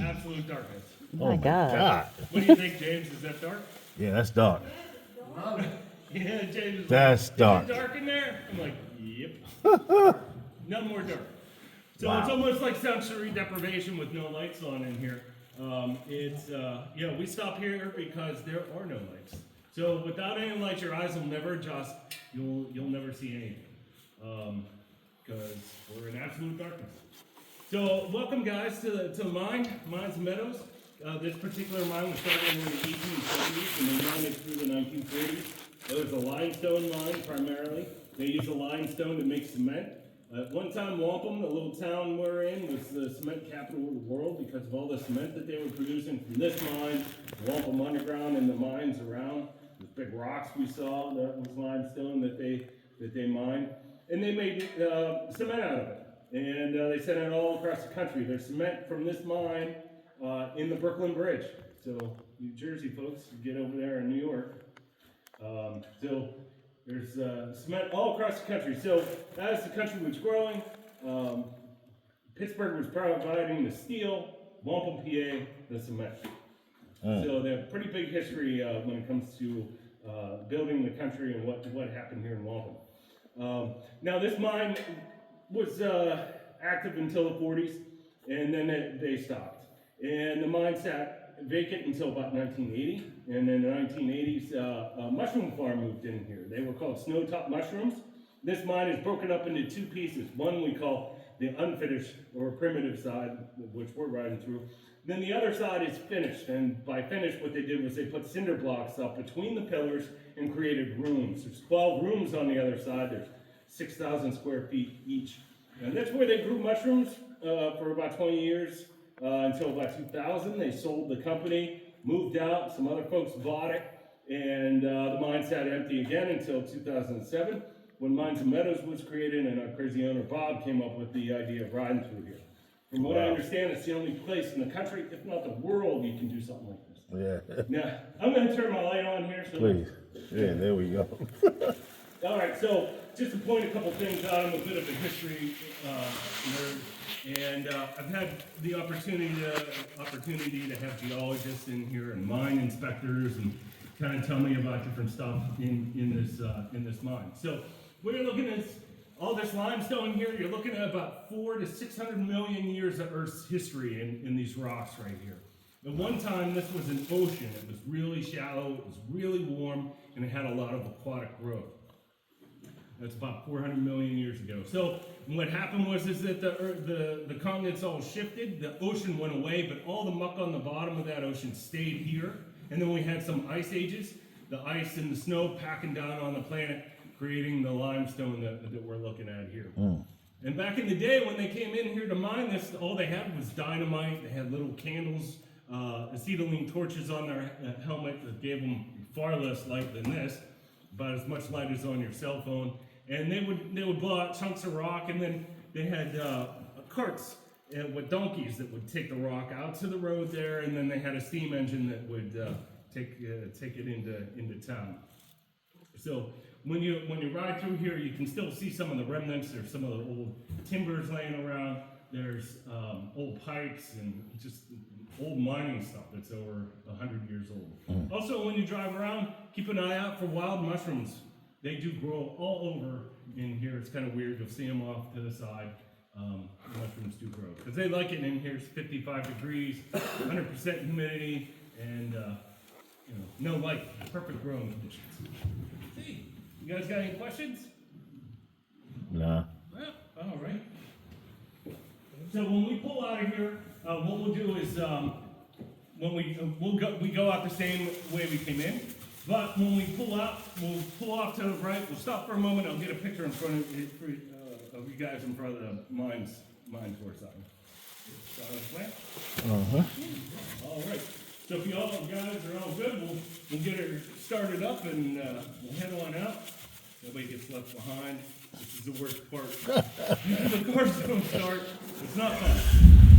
Absolute darkness. Oh my God. What do you think, James? Is that dark? Yeah, that's dark. Yeah, James is That's like, dark. Is it dark in there? I'm like, yep. None more dark. So Wow. it's almost like sensory deprivation with no lights on in here. We stop here because there are no lights. So without any lights, your eyes will never adjust. You'll never see anything because we're in absolute darkness. So welcome, guys, to the Mines Meadows. This particular mine was started in the 1870s and they mined it through the 1940s. It was a limestone mine primarily. They used the limestone to make cement. At one time, Wampum, the little town we're in, was the cement capital of the world because of all the cement that they were producing from this mine, Wampum Underground, and the mines around. The big rocks we saw, that was limestone that they mined. And they made cement out of it. And they sent it all across the country. There's cement from this mine in the Brooklyn Bridge. So, New Jersey folks, get over there in New York. So there's cement all across the country. So as the country was growing, Pittsburgh was providing the steel, Wampum, PA, the cement. So they have pretty big history when it comes to building the country and what happened here in Wampum. Now this mine was active until the 40s, and then they stopped. And the mine sat vacant until about 1980, and in the 1980s, a mushroom farm moved in here. They were called snowtop mushrooms. This mine is broken up into two pieces. One we call the unfinished or primitive side, which we're riding through. Then the other side is finished, and by finished, what they did was they put cinder blocks up between the pillars and created rooms. There's 12 rooms on the other side. There's 6,000 square feet each. And that's where they grew mushrooms for about 20 years. Until about 2000, they sold the company, moved out, some other folks bought it, and the mine sat empty again until 2007, when Mines Meadows was created, and our crazy owner Bob came up with the idea of riding through here. From what I understand, it's the only place in the country, if not the world, you can do something like this. Yeah. Now, I'm going to turn my light on here. So Please. Yeah, there we go. All right, so just to point a couple things out, I'm a bit of a history nerd. And I've had the opportunity to have geologists in here and mine inspectors and kind of tell me about different stuff in this mine. So when you're looking at all this limestone here, you're looking at about 400 to 600 million years of Earth's history in these rocks right here. At one time, this was an ocean. It was really shallow, it was really warm, and it had a lot of aquatic growth. That's about 400 million years ago. So what happened was that the continents all shifted, the ocean went away, but all the muck on the bottom of that ocean stayed here. And then we had some ice ages, the ice and the snow packing down on the planet, creating the limestone that we're looking at here. And back in the day when they came in here to mine this, all they had was dynamite. They had little candles, acetylene torches on their helmet that gave them far less light than this, about as much light as on your cell phone. And they would blow out chunks of rock, and then they had carts with donkeys that would take the rock out to the road there, and then they had a steam engine that would take it into town. So when you ride through here, you can still see some of the remnants. There's some of the old timbers laying around. There's old pipes and just old mining stuff that's over 100 years old. Also, when you drive around, keep an eye out for wild mushrooms. They do grow all over in here. It's kind of weird. You'll see them off to the side. Mushrooms do grow because they like it in here. It's 55 degrees, 100% humidity, and no light. Perfect growing conditions. Hey, you guys got any questions? Nah. Well, all right. So when we pull out of here, what we'll do is when we go out the same way we came in. But when we pull out, we'll pull off to the right. We'll stop for a moment. I'll get a picture in front of you guys in front of the mine tour sign. All right. So if you guys are all good, we'll get it started up and we'll head on out. Nobody gets left behind. This is the worst part. The cars don't start. It's not fun.